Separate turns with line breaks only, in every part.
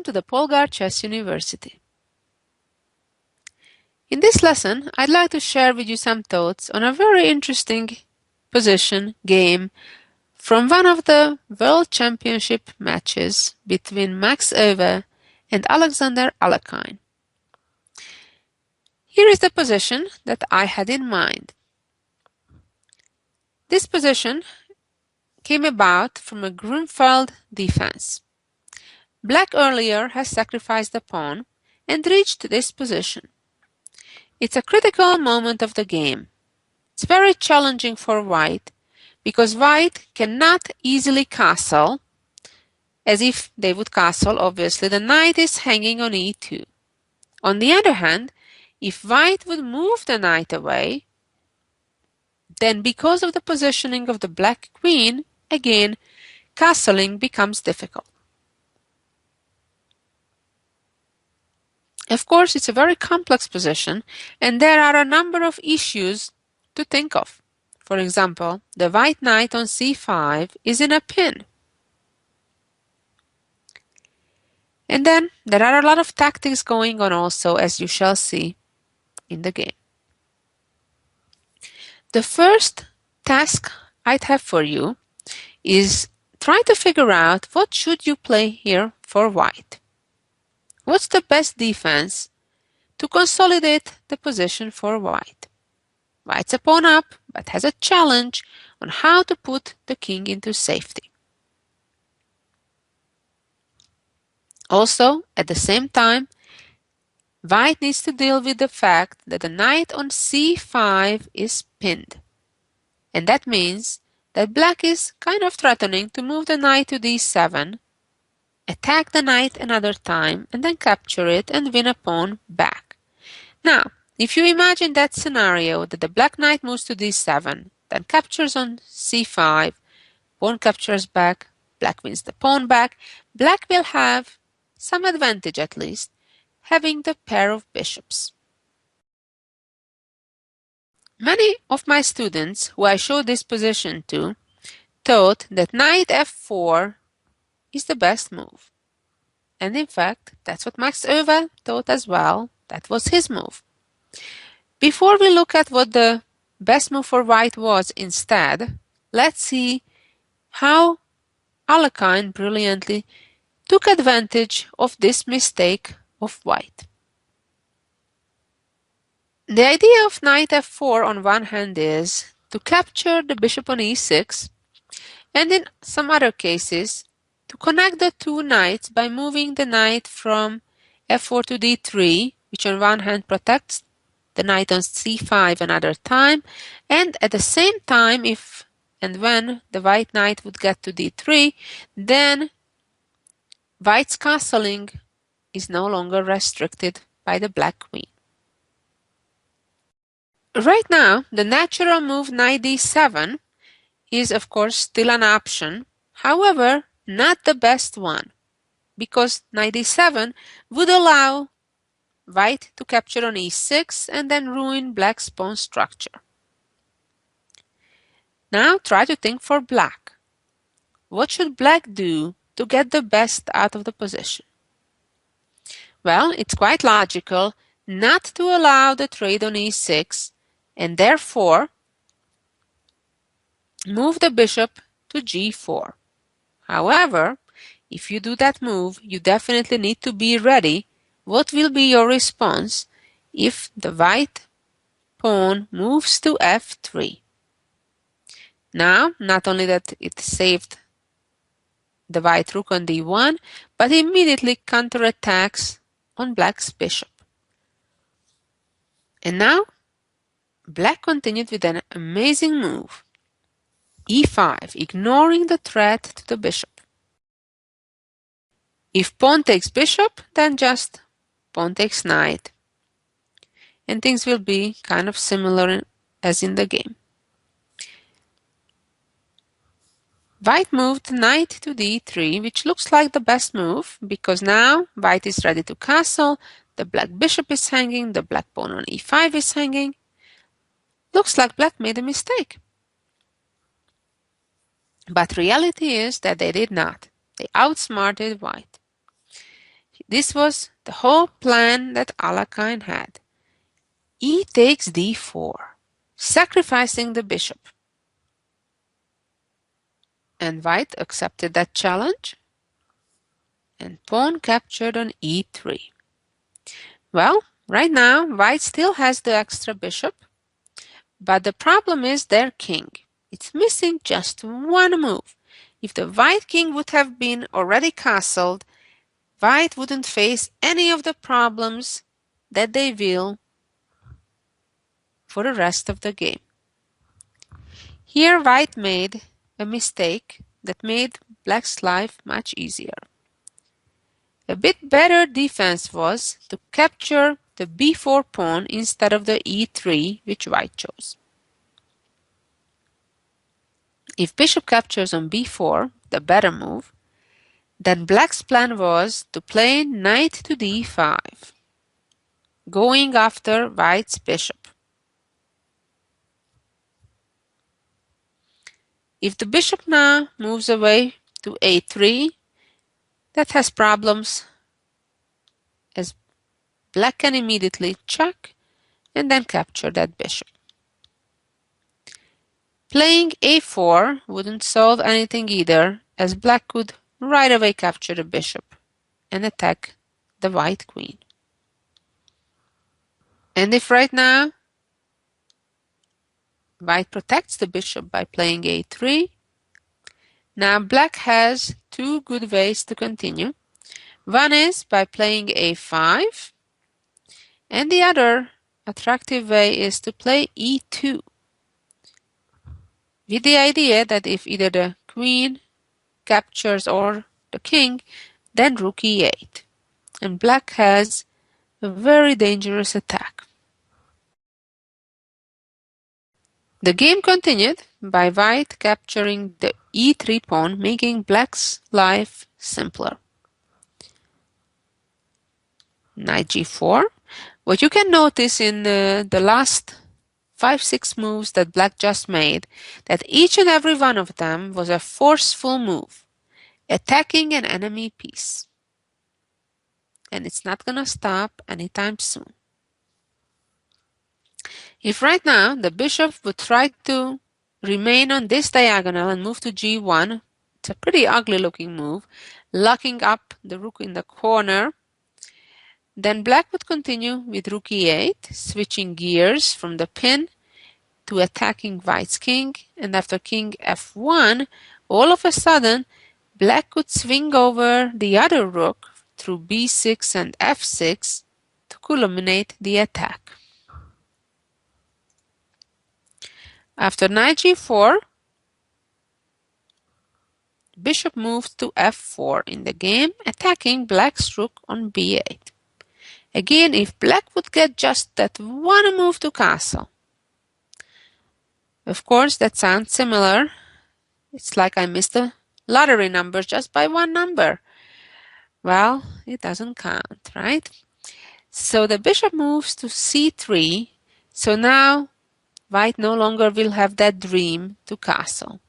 welcome to the Polgar Chess University. In this lesson, I'd like to share with you some thoughts on a very interesting position game from one of the World Championship matches between Max Euwe and Alexander Alekhine. Here is the position that I had in mind. This position came about from a Grunfeld defense. Black earlier has sacrificed a pawn and reached this position. It's a critical moment of the game. It's very challenging for White because White cannot easily castle, as if they would castle, obviously. The knight is hanging on e2. On the other hand, if White would move the knight away, then because of the positioning of the black queen, again, castling becomes difficult. Of course, it's a very complex position, and there are a number of issues to think of. For example, the white knight on c5 is in a pin. And then there are a lot of tactics going on also, as you shall see in the game. The first task I'd have for you is try to figure out what should you play here for white. What's the best defense to consolidate the position for white? White's a pawn up, but has a challenge on how to put the king into safety. Also, at the same time, white needs to deal with the fact that the knight on c5 is pinned. And that means that black is kind of threatening to move the knight to d7, attack the knight another time, and then capture it and win a pawn back. Now, if you imagine that scenario that the black knight moves to d7, then captures on c5, pawn captures back, black wins the pawn back, black will have some advantage at least, having the pair of bishops. Many of my students who I showed this position to thought that knight f4 is the best move. And in fact, that's what Max Euwe thought as well. That was his move. Before we look at what the best move for white was instead, let's see how Alekhine brilliantly took advantage of this mistake of white. The idea of knight f4 on one hand is to capture the bishop on e6, and in some other cases, to connect the two knights by moving the knight from f4 to d3, which on one hand protects the knight on c5 another time, and at the same time, if and when the white knight would get to d3, then white's castling is no longer restricted by the black queen. Right now, the natural move knight d7 is of course still an option, however, not the best one, because knight d7 would allow white to capture on e6 and then ruin black's pawn structure. Now try to think for black. What should black do to get the best out of the position? Well, it's quite logical not to allow the trade on e6 and therefore move the bishop to g4. However, if you do that move, you definitely need to be ready. What will be your response if the white pawn moves to f3? Now, not only that it saved the white rook on d1, but immediately counterattacks on black's bishop. And now, black continued with an amazing move, e5, ignoring the threat to the bishop. If pawn takes bishop, then just pawn takes knight. And things will be kind of similar as in the game. White moved knight to d3, which looks like the best move, because now white is ready to castle, the black bishop is hanging, the black pawn on e5 is hanging. Looks like black made a mistake. But reality is that they did not. They outsmarted white. This was the whole plan that Alekhine had. E takes d4, sacrificing the bishop. And white accepted that challenge, and pawn captured on e3. Well, right now, white still has the extra bishop, but the problem is their king. It's missing just one move. If the white king would have been already castled, white wouldn't face any of the problems that they will for the rest of the game. Here white made a mistake that made black's life much easier. A bit better defense was to capture the b4 pawn instead of the e3 which white chose. If bishop captures on b4, the better move, then black's plan was to play knight to d5, going after white's bishop. If the bishop now moves away to a3, that has problems, as black can immediately check and then capture that bishop. Playing a4 wouldn't solve anything either, as black could right away capture the bishop and attack the white queen. And if right now white protects the bishop by playing a3, now black has two good ways to continue. One is by playing a5, and the other attractive way is to play e2, with the idea that if either the queen captures or the king, then rook e8, and black has a very dangerous attack. The game continued by white capturing the e3 pawn, making black's life simpler. Knight g4. What you can notice in the last 5-6 moves that black just made, that each and every one of them was a forceful move, attacking an enemy piece. And it's not going to stop anytime soon. If right now the bishop would try to remain on this diagonal and move to g1, it's a pretty ugly looking move, locking up the rook in the corner, then black would continue with rook e8, switching gears from the pin to attacking white's king, and after king f1, all of a sudden black could swing over the other rook through b6 and f6 to culminate the attack. After knight g4, bishop moves to f4 in the game, attacking black's rook on b8. Again, if black would get just that one move to castle. Of course, that sounds similar. It's like I missed the lottery numbers just by one number. Well, it doesn't count, right? So the bishop moves to c3, so now white no longer will have that dream to castle.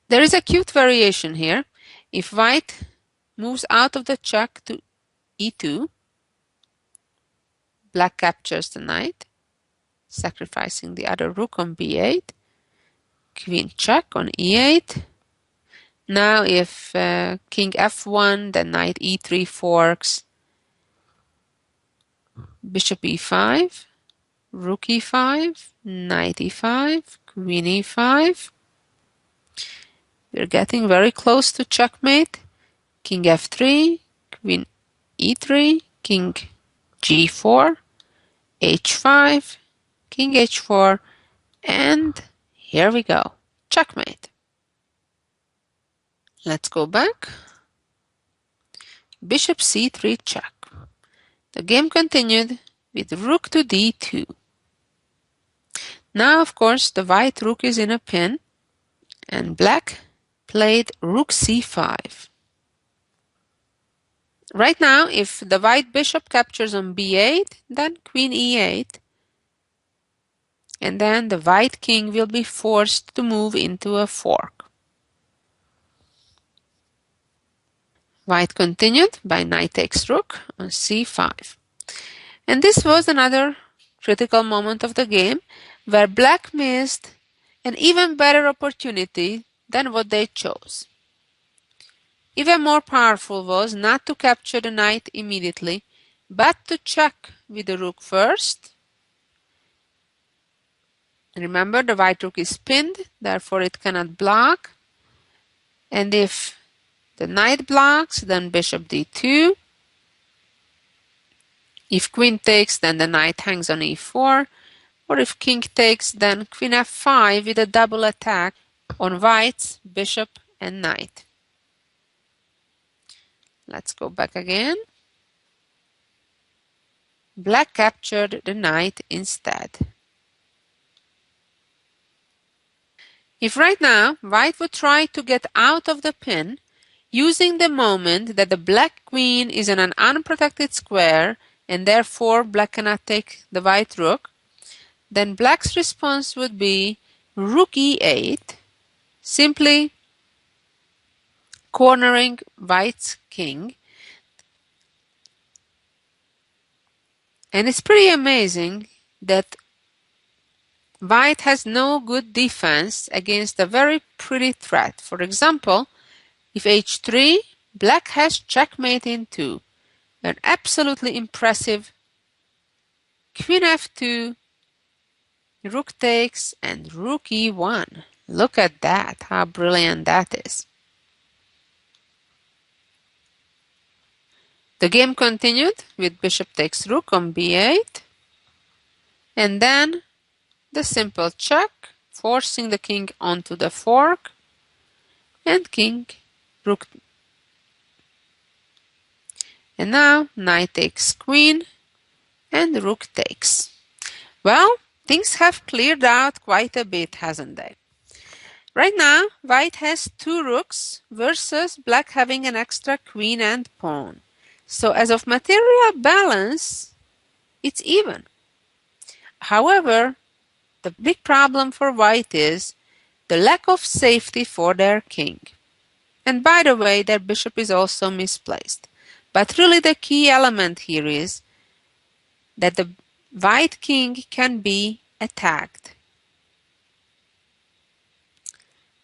There is a cute variation here. If white moves out of the check to e2, black captures the knight, sacrificing the other rook on b8, queen check on e8. Now if king f1, then knight e3 forks, bishop e5, rook e5, knight e5, queen e5. We're getting very close to checkmate. King f3, queen e3, king g4, h5, king h4, and here we go. Checkmate. Let's go back. Bishop c3 check. The game continued with rook to d2. Now, of course, the white rook is in a pin, and black played rook c5. Right now, if the white bishop captures on b8, then queen e8, and then the white king will be forced to move into a fork. White continued by knight takes rook on c5. And this was another critical moment of the game where black missed an even better opportunity than what they chose. Even more powerful was not to capture the knight immediately, but to check with the rook first. Remember, the white rook is pinned, therefore it cannot block. And if the knight blocks, then bishop d2. If queen takes, then the knight hangs on e4. Or if king takes, then queen f5 with a double attack on white's bishop and knight. Let's go back again. Black captured the knight instead. If right now white would try to get out of the pin, using the moment that the black queen is in an unprotected square and therefore black cannot take the white rook, then black's response would be rook e8, simply cornering white's king. And it's pretty amazing that white has no good defense against a very pretty threat. For example, if h3, black has checkmate in 2. An absolutely impressive queen f2, rook takes, and rook e1. Look at that, how brilliant that is. The game continued with bishop takes rook on b8, and then the simple check, forcing the king onto the fork, and king, rook. And now knight takes queen, and rook takes. Well, things have cleared out quite a bit, hasn't they? Right now, white has 2 rooks versus black having an extra queen and pawn. So as of material balance, it's even. However, the big problem for white is the lack of safety for their king. And by the way, their bishop is also misplaced. But really the key element here is that the white king can be attacked.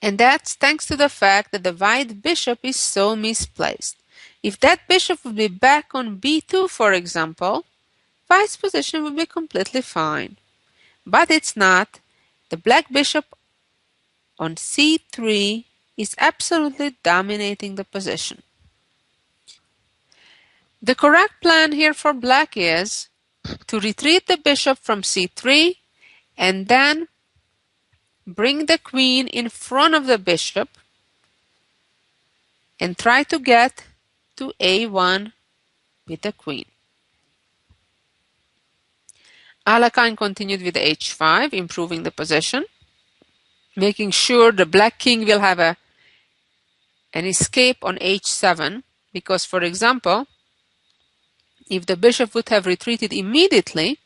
And that's thanks to the fact that the white bishop is so misplaced. If that bishop would be back on b2, for example, white's position would be completely fine. But it's not. The black bishop on c3 is absolutely dominating the position. The correct plan here for black is to retreat the bishop from c3 and then bring the queen in front of the bishop and try to get to a1 with the queen. Alekhine continued with h5, improving the position, making sure the black king will have an escape on h7, because, for example, if the bishop would have retreated immediately,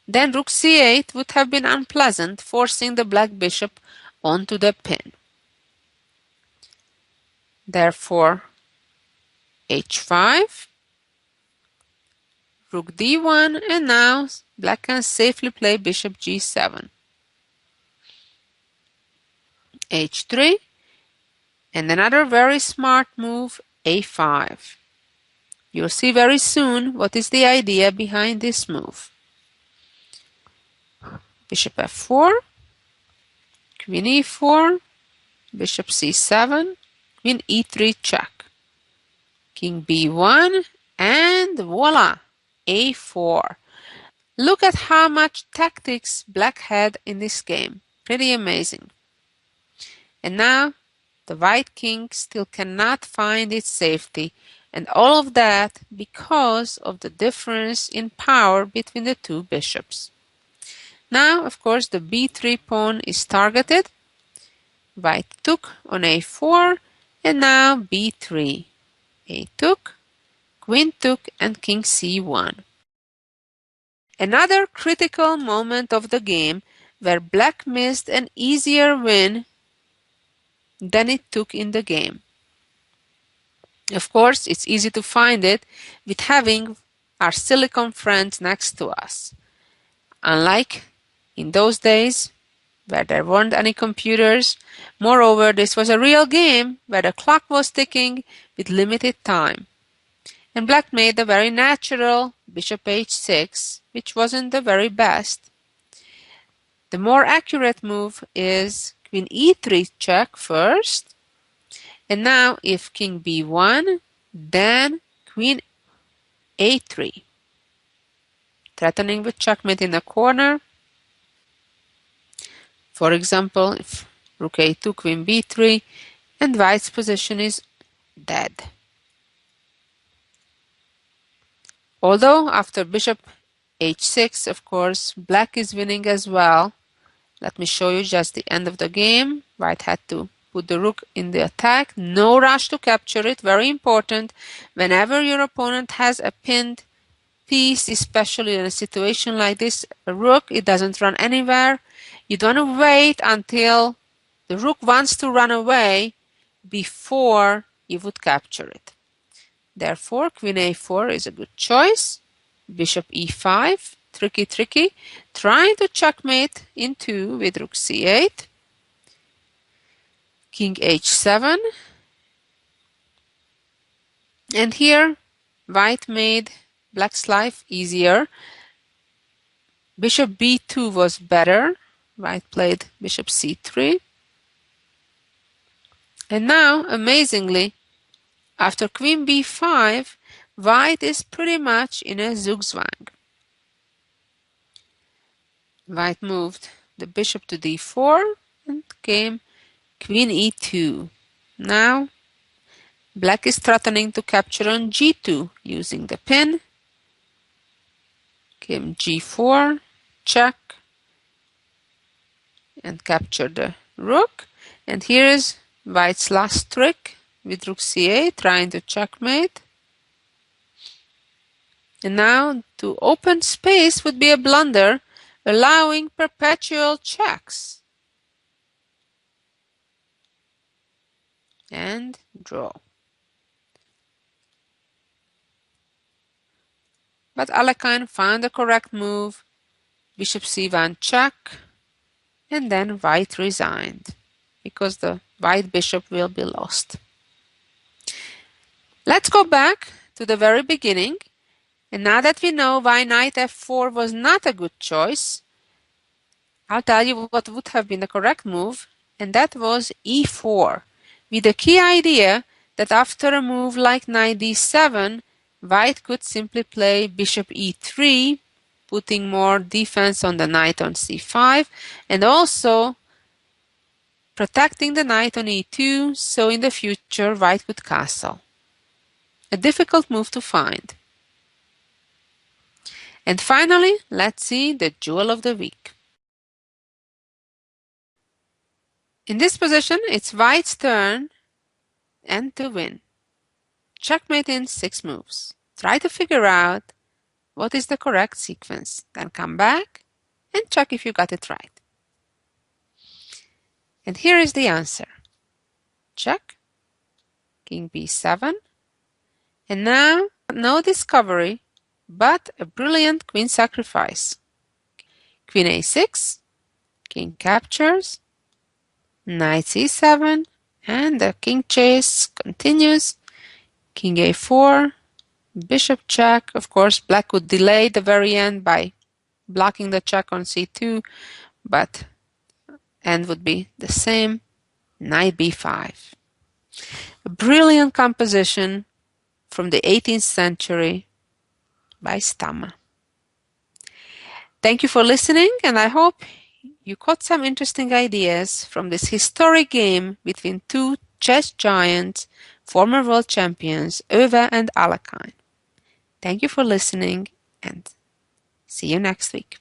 then rook c8 would have been unpleasant, forcing the black bishop onto the pin. Therefore, h5, rook d1, and now black can safely play bishop g7. h3, and another very smart move, a5. You'll see very soon what is the idea behind this move. Bishop f4, queen e4, bishop c7, queen e3 check, king b1, and voila, a4. Look at how much tactics black had in this game. Pretty amazing. And now the white king still cannot find its safety, and all of that because of the difference in power between the 2 bishops. Now, of course, the b3 pawn is targeted. White took on a4, and now b3. A took, queen took, and king c1. Another critical moment of the game where black missed an easier win than it took in the game. Of course, it's easy to find it with having our silicon friends next to us. Unlike in those days where there weren't any computers, moreover, this was a real game where the clock was ticking with limited time. And Black made a very natural bishop h6, which wasn't the very best. The more accurate move is queen e3 check first, and now if king b1, then queen a3, threatening with checkmate in the corner. For example, if rook a2, queen b3, and white's position is dead. Although after bishop h6, of course, black is winning as well. Let me show you just the end of the game. White had to put the rook in the attack. No rush to capture it. Very important. Whenever your opponent has a pinned piece, especially in a situation like this, a rook, it doesn't run anywhere. You don't want to wait until the rook wants to run away before you would capture it. Therefore, queen a4 is a good choice. Bishop e5, tricky, trying to checkmate in 2 with rook c8. King h7. And here, white made black's life easier. Bishop b2 was better. White played bishop c3. And now, amazingly, after queen b5, white is pretty much in a zugzwang. White moved the bishop to d4 and came queen e2. Now, black is threatening to capture on g2 using the pin. Came g4, check, and capture the rook. And here is white's last trick with rook c8, trying to checkmate. And now to open space would be a blunder, allowing perpetual checks. And draw. But Alekhine found the correct move, bishop c1 check, and then white resigned, because the white bishop will be lost. Let's go back to the very beginning, and now that we know why knight f4 was not a good choice, I'll tell you what would have been the correct move, and that was e4, with the key idea that after a move like knight d7, white could simply play bishop e3, putting more defense on the knight on c5, and also protecting the knight on e2, so in the future white could castle. A difficult move to find. And finally, let's see the jewel of the week. In this position, it's white's turn and to win. Checkmate in 6 moves. Try to figure out what is the correct sequence. Then come back and check if you got it right. And here is the answer. Check. King b7. And now, no discovery, but a brilliant queen sacrifice. Queen a6. King captures. Knight c7. And the king chase continues. King a4. Bishop check. Of course, black would delay the very end by blocking the check on c2, but end would be the same. Knight b5. A brilliant composition from the 18th century by Stama. Thank you for listening, and I hope you caught some interesting ideas from this historic game between 2 chess giants, former world champions, Öwe and Alekhine. Thank you for listening, and see you next week.